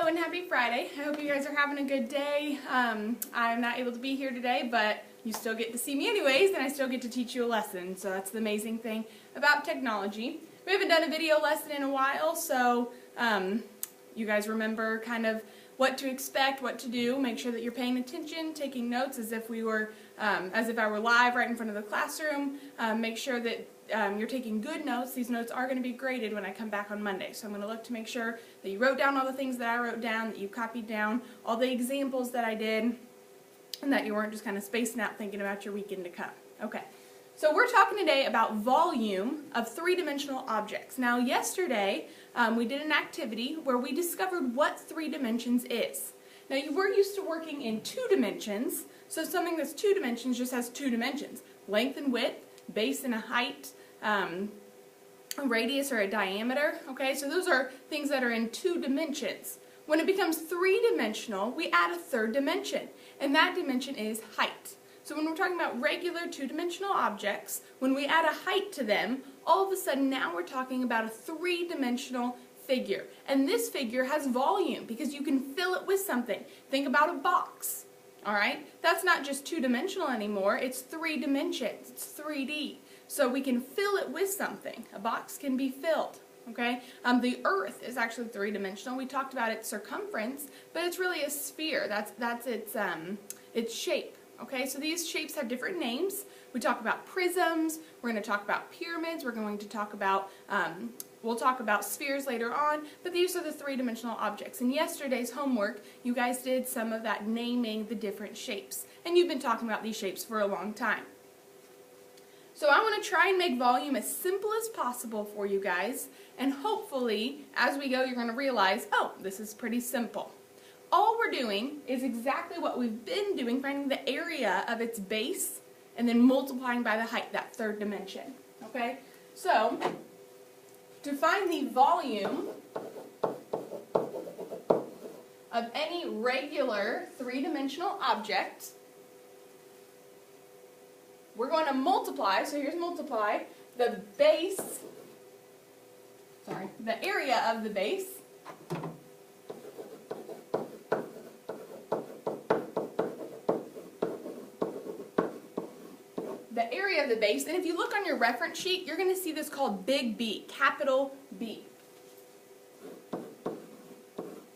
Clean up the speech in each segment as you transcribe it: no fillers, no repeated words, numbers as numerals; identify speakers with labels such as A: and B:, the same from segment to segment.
A: Hello and happy Friday. I hope you guys are having a good day. I'm not able to be here today, but you still get to see me anyways, and I still get to teach you a lesson. So that's the amazing thing about technology. We haven't done a video lesson in a while, so you guys remember kind of what to expect, what to do. Make sure that you're paying attention, taking notes as if I were live right in front of the classroom. Make sure that you're taking good notes. These notes are going to be graded when I come back on Monday. So I'm going to look to make sure that you wrote down all the things that I wrote down, that you copied down all the examples that I did, and that you weren't just kind of spacing out thinking about your weekend to come. Okay. So we're talking today about volume of three-dimensional objects. Now yesterday we did an activity where we discovered what 3 dimensions is. Now we're used to working in 2 dimensions, so something that's 2 dimensions just has 2 dimensions. Length and width, base and a height, a radius or a diameter. Okay, so those are things that are in 2 dimensions. When it becomes 3-dimensional, we add a 3rd dimension, and that dimension is height. So when we're talking about regular 2-dimensional objects, when we add a height to them, all of a sudden now we're talking about a 3-dimensional figure. And this figure has volume because you can fill it with something. Think about a box. Alright? That's not just 2-dimensional anymore, it's 3 dimensions. It's 3D. So we can fill it with something. A box can be filled. Okay? The Earth is actually 3-dimensional. We talked about its circumference, but it's really a sphere. That's its shape. Okay, so these shapes have different names. We talk about prisms, we're going to talk about pyramids, we're going to talk about, we'll talk about spheres later on, but these are the 3-dimensional objects. In yesterday's homework, you guys did some of that naming the different shapes, and you've been talking about these shapes for a long time. So I want to try and make volume as simple as possible for you guys, and hopefully, as we go, you're going to realize, oh, this is pretty simple. All we're doing is exactly what we've been doing, finding the area of its base and then multiplying by the height, that 3rd dimension. Okay? So, to find the volume of any regular 3-dimensional object, we're going to multiply, so here's multiply, the area of the base and if you look on your reference sheet, you're going to see this called big B, capital B.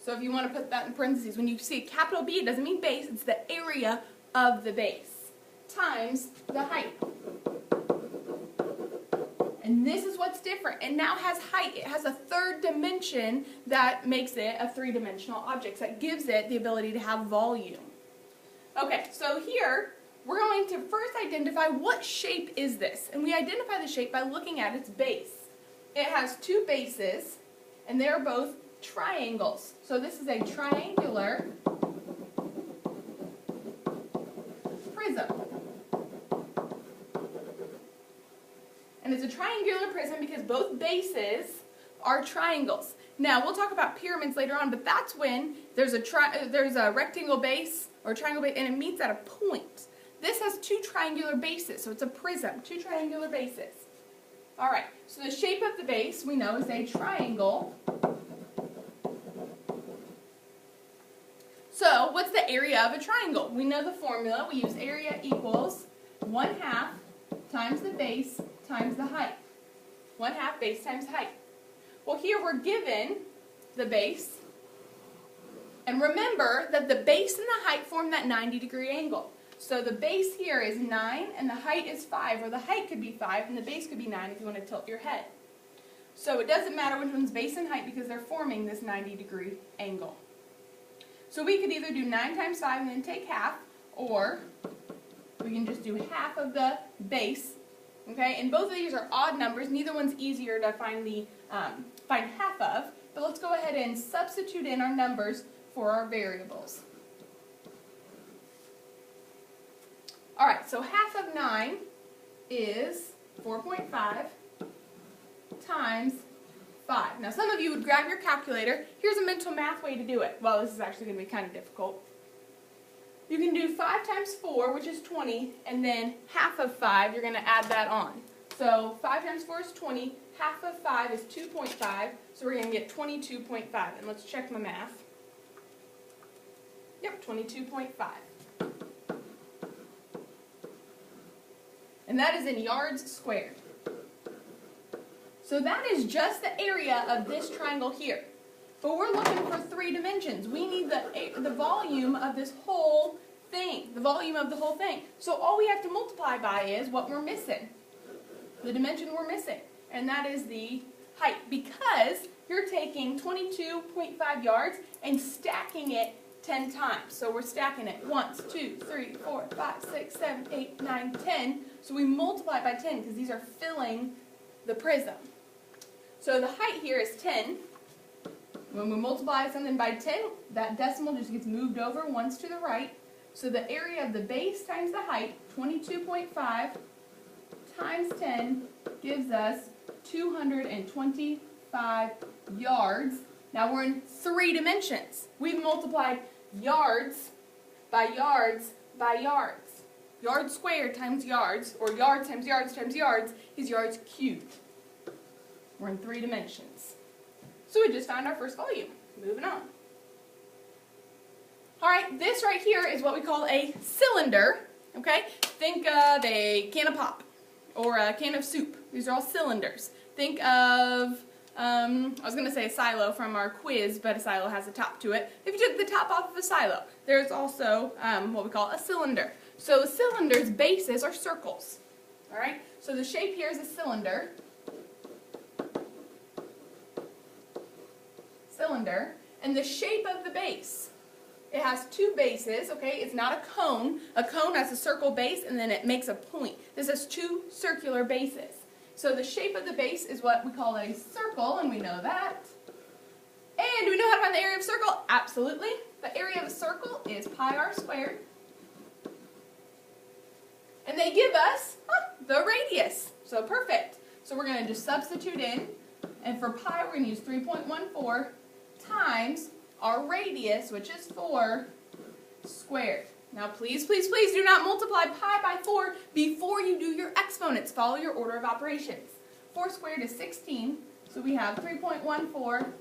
A: So if you want to put that in parentheses, when you see capital B, it doesn't mean base, it's the area of the base times the height. And this is what's different. It now has height. It has a 3rd dimension that makes it a 3-dimensional object. That gives it the ability to have volume. Okay, so here, we're going to first identify what shape is this. And we identify the shape by looking at its base. It has 2 bases, and they're both triangles. So this is a triangular prism. And it's a triangular prism because both bases are triangles. Now, we'll talk about pyramids later on, but that's when there's a rectangle base or a triangle base, and it meets at a point. This has 2 triangular bases, so it's a prism, 2 triangular bases. Alright, so the shape of the base we know is a triangle. So, what's the area of a triangle? We know the formula. We use area equals 1/2 times the base times the height. 1/2 base times height. Well, here we're given the base. And remember that the base and the height form that 90-degree angle. So the base here is 9 and the height is 5, or the height could be 5 and the base could be 9 if you want to tilt your head. So it doesn't matter which one's base and height because they're forming this 90-degree angle. So we could either do 9 times 5 and then take half, or we can just do half of the base. Okay, and both of these are odd numbers. Neither one's easier to find half of, but let's go ahead and substitute in our numbers for our variables. Alright, so half of 9 is 4.5 times 5. Now some of you would grab your calculator. Here's a mental math way to do it. Well, this is actually going to be kind of difficult. You can do 5 times 4, which is 20, and then half of 5, you're going to add that on. So 5 times 4 is 20, half of 5 is 2.5, so we're going to get 22.5. And let's check my math. Yep, 22.5. And that is in yards squared. So that is just the area of this triangle here. But we're looking for 3 dimensions. We need the volume of this whole thing, the volume of the whole thing. So all we have to multiply by is what we're missing, the dimension we're missing, and that is the height, because you're taking 22.5 yards and stacking it 10 times. So we're stacking it 1, 2, 3, 4, 5, 6, 7, 8, 9, 10. So we multiply by 10 because these are filling the prism. So the height here is 10. When we multiply something by 10, that decimal just gets moved over once to the right. So the area of the base times the height, 22.5 times 10, gives us 225 yards. Now we're in 3 dimensions. We've multiplied yards by yards by yards. Yards squared times yards, or yards times yards times yards, is yards cubed. We're in 3 dimensions. So we just found our first volume. Moving on. Alright, this right here is what we call a cylinder. Okay? Think of a can of pop or a can of soup. These are all cylinders. Think of, I was going to say a silo from our quiz, but a silo has a top to it. If you took the top off of a silo, there's also what we call a cylinder. So a cylinder's bases are circles. Alright? So the shape here is a cylinder. And the shape of the base, it has 2 bases, okay? It's not a cone. A cone has a circle base and then it makes a point. This has 2 circular bases. So the shape of the base is what we call a circle, and we know that. And do we know how to find the area of a circle? Absolutely. The area of a circle is pi r squared. And they give us the radius. So perfect. So we're going to just substitute in, and for pi we're going to use 3.14 times our radius, which is 4, squared. Now please, please, please do not multiply pi by 4 before you do your exponents. Follow your order of operations. 4 squared is 16, so we have 3.14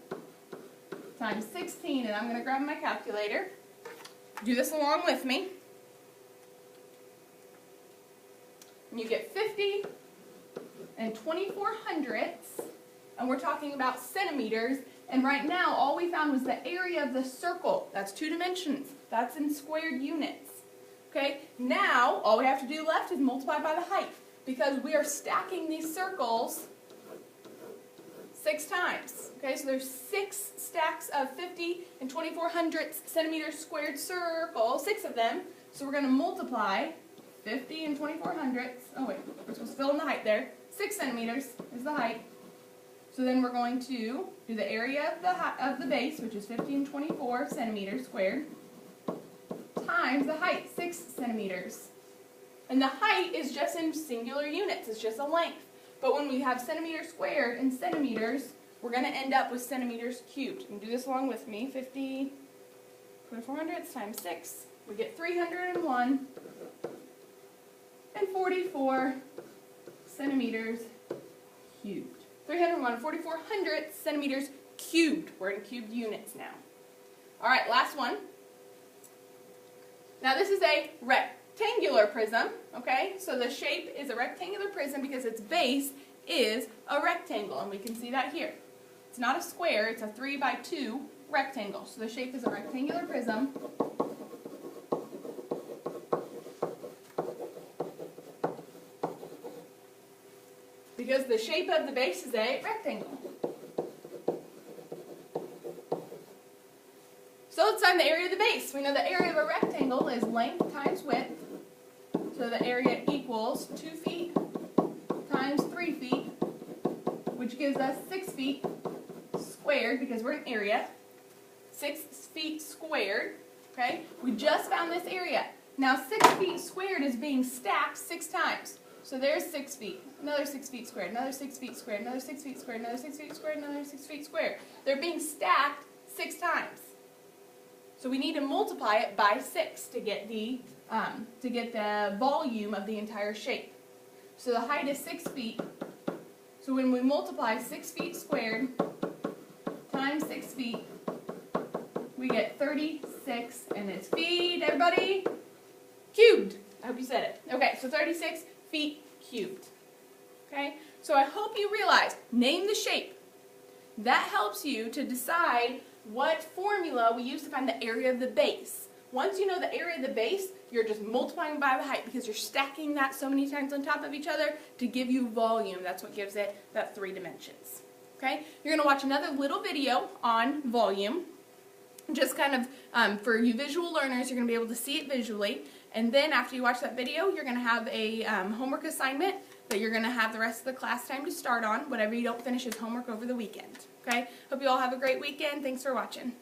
A: times 16, and I'm going to grab my calculator. Do this along with me. And you get 50 and 24 hundredths, and we're talking about centimeters. And right now, all we found was the area of the circle. That's 2 dimensions. That's in squared units. Okay? Now, all we have to do left is multiply by the height, because we are stacking these circles 6 times. Okay? So there's 6 stacks of 50 and 24 hundredths centimeters squared circles, 6 of them. So we're going to multiply 50 and 24 hundredths. Oh wait, we're supposed to fill in the height there. 6 centimeters is the height. So then we're going to do the area of the base, which is 50 and 24 centimeters squared, times the height, 6 centimeters. And the height is just in singular units. It's just a length. But when we have centimeters squared and centimeters, we're going to end up with centimeters cubed. You can do this along with me. 50, 24 hundredths times 6. We get 301 and 44 centimeters cubed. 301 and 44 hundredths centimeters cubed. We're in cubed units now. All right, last one. Now this is a rectangular prism, okay? So the shape is a rectangular prism because its base is a rectangle, and we can see that here. It's not a square, it's a 3 by 2 rectangle. So the shape is a rectangular prism. Because the shape of the base is a rectangle. So let's find the area of the base. We know the area of a rectangle is length times width. So the area equals 2 feet times 3 feet, which gives us 6 feet squared, because we're in area. 6 feet squared. Okay? We just found this area. Now 6 feet squared is being stacked 6 times. So there's 6 feet, another 6 feet squared, another 6 feet squared, another 6 feet squared, another 6 feet squared, another 6 feet squared. They're being stacked 6 times. So we need to multiply it by 6 to get the volume of the entire shape. So the height is 6 feet. So when we multiply 6 feet squared times 6 feet, we get 36, and it's feet, everybody, cubed. I hope you said it. Okay, so 36 feet cubed. Okay, so I hope you realize, name the shape. That helps you to decide what formula we use to find the area of the base. Once you know the area of the base, you're just multiplying by the height because you're stacking that so many times on top of each other to give you volume. That's what gives it that 3 dimensions. Okay? You're going to watch another little video on volume. Just kind of, for you visual learners, you're going to be able to see it visually. And then after you watch that video, you're going to have a homework assignment that you're going to have the rest of the class time to start on, whatever you don't finish as homework over the weekend. Okay? Hope you all have a great weekend. Thanks for watching.